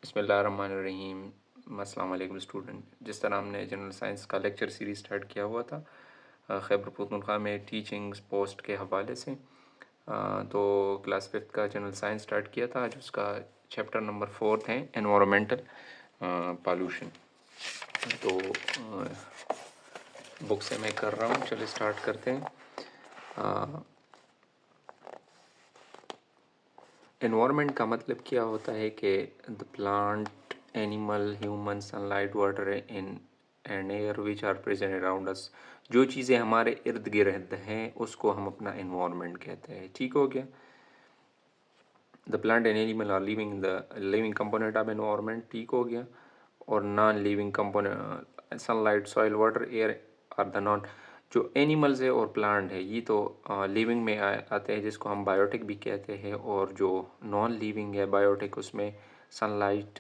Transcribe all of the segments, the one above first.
बिस्मिल्लाहिर्रहमानिर्रहीम। अस्सलाम वालेकुम स्टूडेंट। जिस तरह हमने जनरल साइंस का लेक्चर सीरीज़ स्टार्ट किया हुआ था खैबर पख्तूनख्वा में टीचिंग्स पोस्ट के हवाले से, तो क्लास 5th का जनरल साइंस स्टार्ट किया था। आज उसका चैप्टर नंबर 4 है एनवायरमेंटल पॉल्यूशन। तो बुक से मैं कर रहा हूँ, चलिए स्टार्ट करते हैं। एनवायरनमेंट का मतलब क्या होता है कि the plant, animal, human, sunlight, water in and air which are present around us. जो चीज़ें हमारे इर्द गिर्द हैं उसको हम अपना एनवायरनमेंट कहते हैं। ठीक हो गया। The plant and animal are living the living component of environment. ठीक हो गया। और non living component sunlight, soil, water, air are the non. जो एनिमल्स है और प्लांट है ये तो लिविंग में आते हैं, जिसको हम बायोटिक भी कहते हैं। और जो नॉन लिविंग है बायोटिक, उसमें सनलाइट,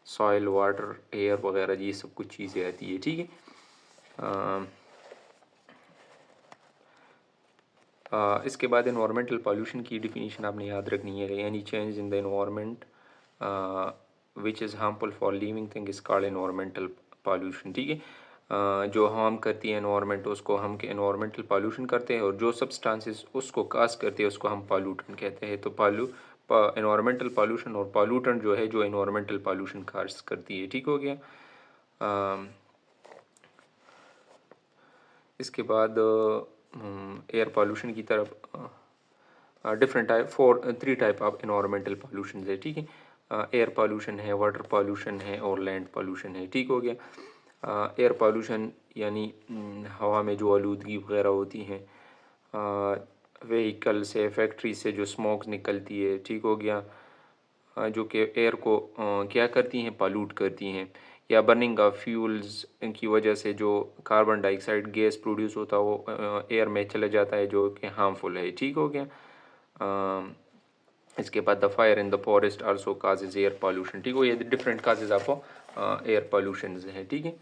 सॉइल, वाटर, एयर वगैरह ये सब कुछ चीज़ें आती है। ठीक है। इसके बाद इन्वायरमेंटल पॉल्यूशन की डिफिनीशन आपने याद रखनी है। Any change in the environment which is harmful for living thing is called environmental pollution. ठीक है। जो हार्म करती है एनवायरनमेंट उसको हम एनवायरमेंटल पॉल्यूशन करते हैं, और जो सब्सटेंसेस उसको काज करती है उसको हम पॉल्यूटेंट कहते हैं। तो एनवायरमेंटल पॉल्यूशन और पॉल्यूटेंट जो है जो एनवायरमेंटल पॉल्यूशन काज करती है। ठीक हो गया। इसके बाद एयर पॉल्यूशन की तरफ different type 3 type of environmental pollution है। ठीक है। एयर पॉल्यूशन है, वाटर पॉल्यूशन है और लैंड पॉल्यूशन है। ठीक हो गया। एयर पॉल्यूशन यानी हवा में जो आलूदगी वगैरह होती हैं, व्हीकल से, फैक्ट्री से जो स्मोक निकलती है। ठीक हो गया। जो कि एयर को क्या करती हैं, पॉल्यूट करती हैं। या बर्निंग ऑफ फ्यूल्स की वजह से जो कार्बन डाइऑक्साइड गैस प्रोड्यूस होता है वो एयर में चले जाता है, जो कि हार्मफुल है। ठीक हो गया। इसके बाद the fire in the forest also causes air pollution. ठीक हो, ये डिफरेंट काजेज आपको एयर पॉल्यूशन है। ठीक है।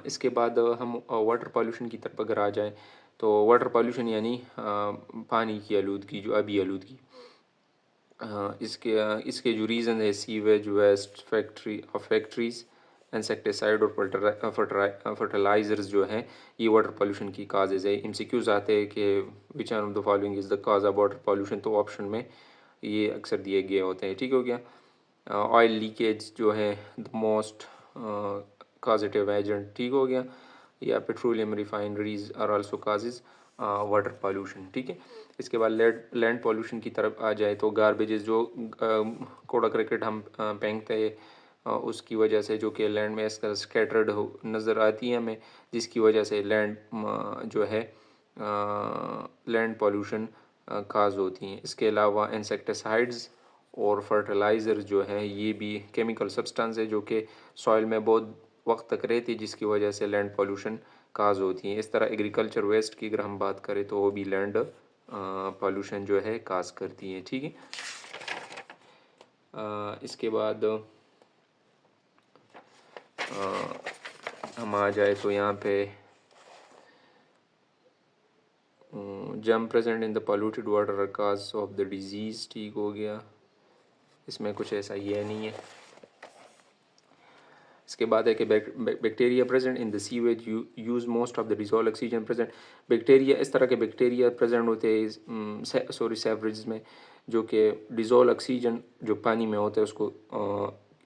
इसके बाद हम वाटर पॉल्यूशन की तरफ अगर आ जाए, तो वाटर पॉल्यूशन यानी पानी की आलूदगी, जो अभी आलूदगी। इसके जो रीज़न है, सीवेज, वेस्ट, फैक्ट्रीज, इंसेक्टिसाइड और फर्टिलाइज़र्स जो हैं, ये वाटर पोल्यूशन की काजेज़ है। एमसीक्यूज़ आते हैं कि which one of the following is the cause of water pollution, तो ऑप्शन में ये अक्सर दिए गए होते हैं। ठीक हो गया। ऑयल लीकेज जो है द मोस्ट काजेटिव एजेंट। ठीक हो गया। या petroleum refineries are also causes water pollution. ठीक है। इसके बाद लैंड पोल्यूशन की तरफ आ जाए, तो गार्बेजेस जो कूड़ा करकट हम फेंकते हैं, उसकी वजह से जो कि लैंड में इसका स्कैटर्ड नज़र आती है हमें, जिसकी वजह से लैंड जो है लैंड पोल्यूशन काज होती हैं। इसके अलावा इंसेक्टिसाइड्स और फर्टिलाइज़र जो हैं, ये भी केमिकल सब्सटेंस है जो कि सॉइल में बहुत वक्त तक रहती है, जिसकी वजह से लैंड पोल्यूशन काज होती हैं। इस तरह एग्रीकल्चर वेस्ट की अगर हम बात करें तो वो भी लैंड पोल्यूशन जो है काज करती हैं। ठीक है। इसके बाद हम आ जाए तो यहाँ पे germ present in the polluted water are cause of the disease. ठीक हो गया। इसमें कुछ ऐसा ये नहीं है। इसके बाद है कि bacteria present in the sewage use most of the dissolve oxygen present. Bacteria, इस तरह के बैक्टीरिया प्रेजेंट होते हैं सेवरेज में, जो कि डिजोल्व ऑक्सीजन जो पानी में होता है उसको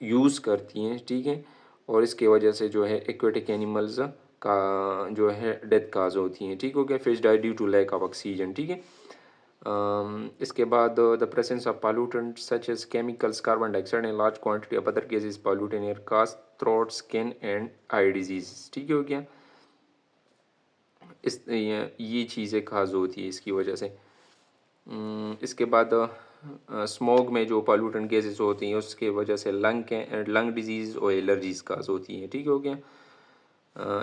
यूज़ करती हैं। ठीक है। और इसके वजह से जो है एक्वेटिक एनिमल्स का जो है डेथ काज होती हैं। ठीक हो गया। Fish die due to lack of oxygen. ठीक है। इसके बाद the presence of pollutant such as chemicals, carbon dioxide in large quantity of other gases pollute in air, cause throat, skin and eye disease. ठीक हो गया। ये चीज़ें खास होती है इसकी वजह से। इसके बाद स्मोक में जो पॉल्यूटेंट गैसेस होती हैं उसके वजह से लंग डिजीज़ और एलर्जीज काज होती हैं। ठीक हो गया।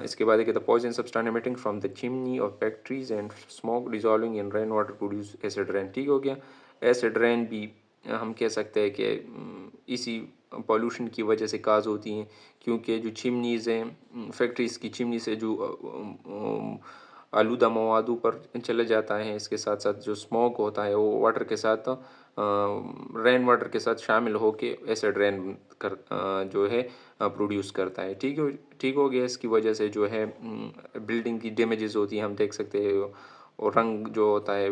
इसके बाद है कि the poison substance emitting from the chimney of factories and smoke dissolving in rain water produce acid rain. ठीक हो गया। एसिड रेन भी हम कह सकते हैं कि इसी पॉल्यूशन की वजह से काज होती हैं, क्योंकि जो चिमनीज़ हैं, फैक्ट्रीज़ की चिमनी से जो आलूदा मवादों पर चले जाता है, इसके साथ साथ जो स्मोक होता है वो वाटर के साथ रेन वाटर के साथ शामिल होके एसिड रेन कर जो है प्रोड्यूस करता है। ठीक हो गया। इसकी वजह से जो है बिल्डिंग की डैमेजेस होती है, हम देख सकते हैं, और रंग जो होता है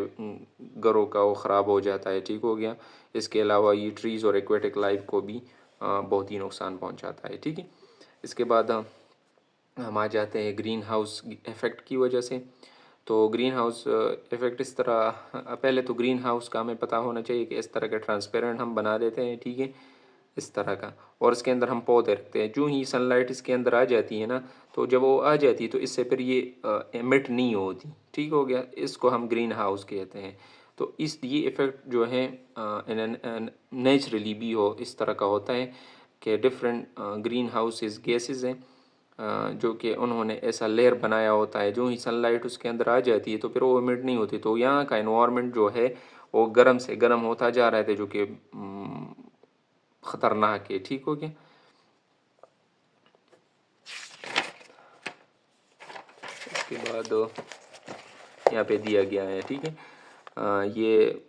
घरों का वो ख़राब हो जाता है। ठीक हो गया। इसके अलावा ये ट्रीज़ और एक्वेटिक लाइफ को भी बहुत ही नुकसान पहुंचाता है। ठीक है। इसके बाद हम आ जाते हैं ग्रीन हाउस इफ़ेक्ट की वजह से। तो ग्रीन हाउस इफ़ेक्ट इस तरह, पहले तो ग्रीन हाउस का हमें पता होना चाहिए कि इस तरह का ट्रांसपेरेंट हम बना देते हैं। ठीक है, इस तरह का, और इसके अंदर हम पौधे रखते हैं। जो ही सनलाइट इसके अंदर आ जाती है ना, तो जब वो आ जाती है तो इससे फिर ये एमिट नहीं होती। ठीक हो गया। इसको हम ग्रीन हाउस कहते हैं। तो ये इफ़ेक्ट जो है नेचुरली भी हो इस तरह का होता है कि डिफरेंट ग्रीन हाउसेस गैसेस हैं जो कि उन्होंने ऐसा लेयर बनाया होता है। जो ही सनलाइट उसके अंदर आ जाती है तो फिर वो इमिट नहीं होती। तो यहाँ का इन्वायरमेंट जो है वो गर्म से गर्म होता जा रहा है, जो कि ख़तरनाक है। ठीक हो गया। इसके बाद यहाँ पे दिया गया है। ठीक है, ये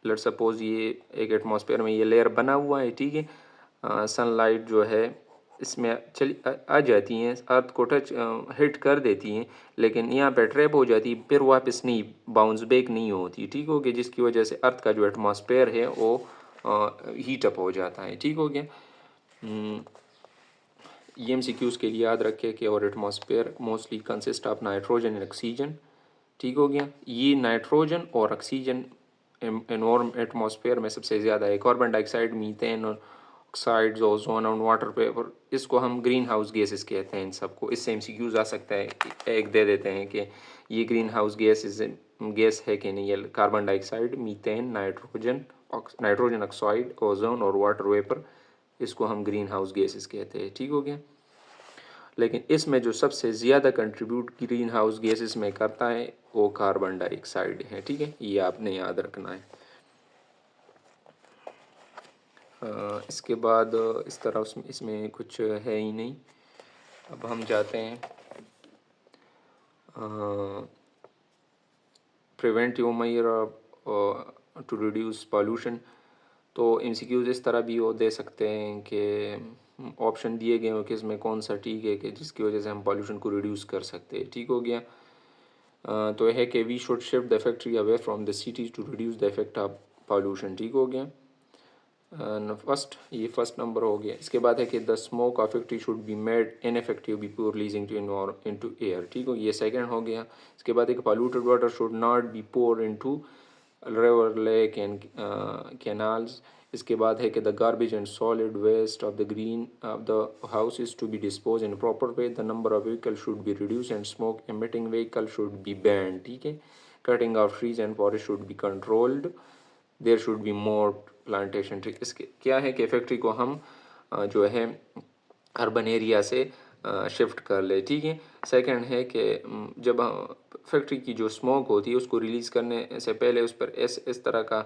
लेट सपोज ये एक एटमॉस्फेयर में ये लेयर बना हुआ है। ठीक है, सनलाइट जो है इसमें चली आ जाती हैं, अर्थ को टच हिट कर देती हैं, लेकिन यहाँ पे ट्रैप हो जाती है, फिर वापस नहीं बाउंस बैक नहीं होती। ठीक हो गया। जिसकी वजह से अर्थ का जो एटमॉस्फेयर है वो हीट अप हो जाता है। ठीक हो गया। ये MCQs के लिए याद रखें कि और atmosphere mostly consist of nitrogen and oxygen. ठीक हो गया। ये नाइट्रोजन और ऑक्सीजन एटमॉस्फेयर में सबसे ज़्यादा है। Carbon dioxide, methane, oxides, ozone और वाटर वेपर, इसको हम ग्रीन हाउस गैसेस कहते हैं। इन सबको, इससे MCQs आ सकता है। एक दे देते हैं कि ये ग्रीन हाउस गैस है कि नहीं। ये carbon dioxide, methane, nitrogen oxide, ozone और वाटर वेपर, इसको हम ग्रीन हाउस गैसेस कहते हैं। ठीक हो गया। लेकिन इसमें जो सबसे ज़्यादा कंट्रीब्यूट ग्रीन हाउस गैसेस में करता है वो कार्बन डाइऑक्साइड है। ठीक है, ये आपने याद रखना है। इसके बाद इस तरह इसमें कुछ है ही नहीं। अब हम जाते हैं preventive measure to reduce pollution. तो MCQs इस तरह भी वो दे सकते हैं कि ऑप्शन दिए गए हो कि इसमें कौन सा ठीक है कि जिसकी वजह से हम पॉल्यूशन को रिड्यूस कर सकते हैं। ठीक हो गया। तो यह है कि we should shift the factory away from the cities to reduce the effect of pollution. ठीक हो गया। ये फर्स्ट नंबर हो गया। इसके बाद है कि the smoke of factory should be made ineffective before releasing into air. ठीक हो, ये सेकंड हो गया। इसके बाद एक polluted water should not be pour into river, lake and canals. इसके बाद है कि the garbage and solid waste of the green of the house is to be dispose in proper way. The number of vehicle should be reduce and smoke emitting vehicle should B ban. ठीक है। Cutting of trees and forest should be controlled. There should be more plantation tree. इसके क्या है कि factory को हम जो है अर्बन एरिया से शिफ्ट कर ले। ठीक है। सेकंड है कि जब फैक्ट्री की जो स्मोक होती है उसको रिलीज़ करने से पहले उस पर इस तरह का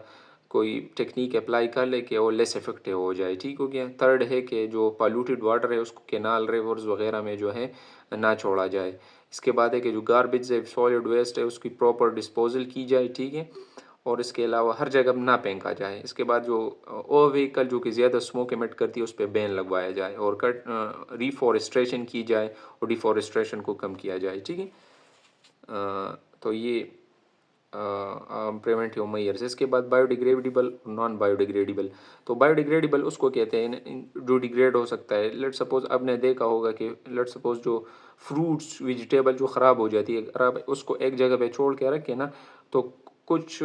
कोई टेक्निक अप्लाई कर ले कि वो लेस इफेक्टिव हो जाए। ठीक हो गया। थर्ड है कि जो पॉल्यूटेड वाटर है उसको कैनाल, रिवर्स वगैरह में जो है ना छोड़ा जाए। इसके बाद है कि जो गार्बेज है, सॉलिड वेस्ट है, उसकी प्रॉपर डिस्पोजल की जाए। ठीक है। और इसके अलावा हर जगह ना फेंका जाए। इसके बाद जो ओ व्हीकल जो कि ज़्यादा स्मोक एमिट करती है उस पर बैन लगवाया जाए, और रिफॉरेस्ट्रेशन की जाए और डिफॉरेस्ट्रेशन को कम किया जाए। ठीक है। तो ये प्रिवेंटिव मेजर्स। इसके बाद बायोडिग्रेडेबल, नॉन बायोडिग्रेडेबल। तो बायोडिग्रेडेबल उसको कहते हैं जो डिग्रेड हो सकता है। लेट सपोज आपने देखा होगा कि लेट सपोज जो फ्रूट्स वेजिटेबल जो ख़राब हो जाती है, अगर आप उसको एक जगह पे छोड़ के रखें ना, तो कुछ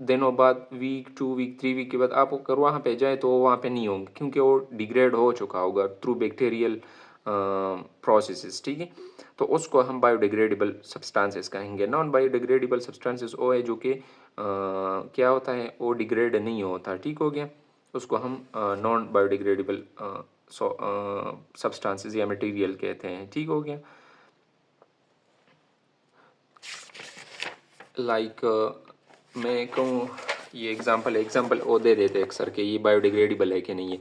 दिनों बाद, वीक, 2 वीक, 3 वीक के बाद आप अगर वहाँ पे जाए तो वहाँ पे नहीं होंगे, क्योंकि वो डिग्रेड हो चुका होगा थ्रू बैक्टीरियल प्रोसेसेस। ठीक है। तो उसको हम बायोडिग्रेडेबल सब्सटेंसेस कहेंगे। नॉन बायोडिग्रेडेबल सब्सटेंसेस वो है जो कि क्या होता है, वो डिग्रेड नहीं होता। ठीक हो गया। उसको हम नॉन बायोडिग्रेडेबल सब्सटेंसेस या मटेरियल कहते हैं। ठीक हो गया। लाइक मैं कहूँ, ये एग्जांपल वो दे देते अक्सर कि ये बायोडिग्रेडेबल है कि नहीं है।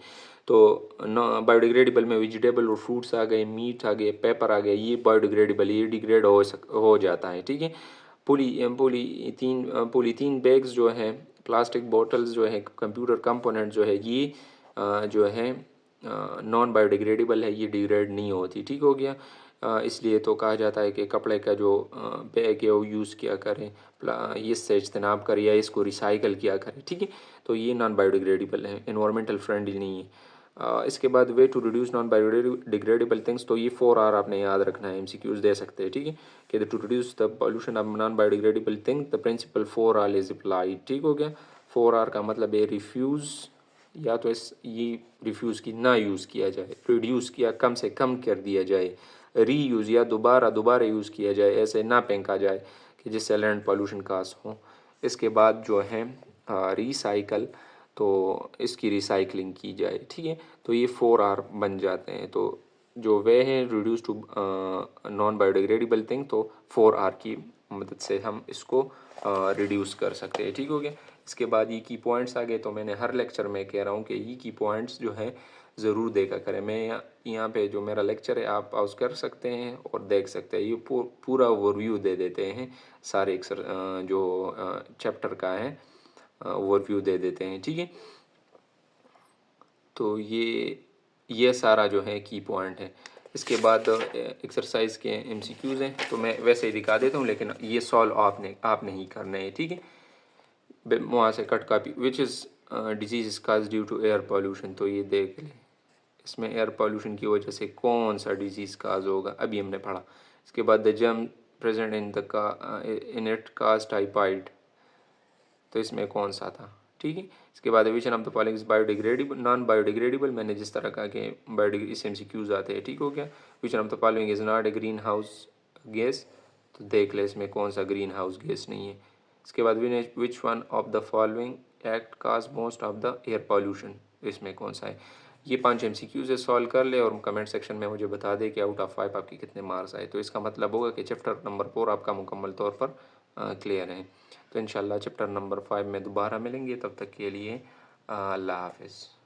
तो बायोडिग्रेडेबल में वेजिटेबल और फ्रूट्स आ गए, मीट आ गए, पेपर आ गए, ये बायोडिग्रेडेबल, ये डिग्रेड हो जाता है। ठीक है। पॉलीथीन बैग्स जो हैं प्लास्टिक बोटल्स जो है, कंप्यूटर कंपोनेंट जो है, ये जो है नॉन बायोडिग्रेडेबल है, ये डिग्रेड नहीं होती। ठीक हो गया। इसलिए तो कहा जाता है कि कपड़े का जो बैग है वो यूज़ किया करें, इससे इज्तनाब करें या इसको रिसाइकल किया करें। ठीक है, तो ये नॉन बायोडिग्रेडेबल है, इन्वायरमेंटल फ्रेंडली नहीं है। इसके बाद way to reduce non biodegradable things, तो ये 4R आपने याद रखना है, MCQs दे सकते हैं। ठीक है, कि to reduce the pollution of non biodegradable thing the principle 4R is applied. ठीक हो गया। 4R का मतलब है रिफ्यूज़, या तो ये रिफ्यूज़ की ना यूज़ किया जाए, रिड्यूस किया कम से कम कर दिया जाए, रीयूज़ या दोबारा यूज़ किया जाए, ऐसे ना फेंका जाए कि जिससे लैंड पॉल्यूशन काज हो। इसके बाद जो है रिसाइकल, तो इसकी रिसाइकलिंग की जाए। ठीक है, तो ये 4R बन जाते हैं। तो जो वे हैं reduce to non biodegradable thing, तो 4R की मदद से हम इसको रिड्यूस कर सकते हैं। ठीक हो गया। इसके बाद ये की पॉइंट्स आ गए, तो मैंने हर लेक्चर में कह रहा हूँ कि ये की पॉइंट्स जो हैं ज़रूर देखा करें। मैं यहाँ पे जो मेरा लेक्चर है आप पॉज कर सकते हैं और देख सकते हैं। ये पूरा ओवरव्यू दे देते हैं, सारे जो चैप्टर का है ओवरव्यू दे देते हैं। ठीक है, तो ये सारा जो है की पॉइंट है। इसके बाद एक्सरसाइज के MCQs हैं, तो मैं वैसे ही दिखा देता हूँ, लेकिन ये सॉल्व आपने ही करना है। ठीक है, वहाँ से cut copy, which is disease cause due to air pollution, तो ये देख लें इसमें एयर पॉल्यूशन की वजह से कौन सा डिजीज़ काज होगा, अभी हमने पढ़ा। इसके बाद the germ present in it cause typhoid, तो इसमें कौन सा था। ठीक है, इसके बाद which of the following is biodegradable, non biodegradable, मैंने जिस तरह कहा कि इस MCQs आते हैं। ठीक हो गया। Which of the following is not a green house gas, तो देख ले इसमें कौन सा ग्रीन हाउस गैस नहीं है। इसके बाद which one of the following act cause most of the air pollution, इसमें कौन सा है। ये 5 MCQs है, सॉल्व कर ले और कमेंट सेक्शन में मुझे बता दे कि आउट ऑफ 5 आपके कितने मार्क्स आए। तो इसका मतलब होगा कि चैप्टर नंबर 4 आपका मुकम्मल तौर पर क्लियर है। तो इंशाल्लाह चैप्टर नंबर 5 में दोबारा मिलेंगे, तब तक के लिए अल्लाह हाफिज़।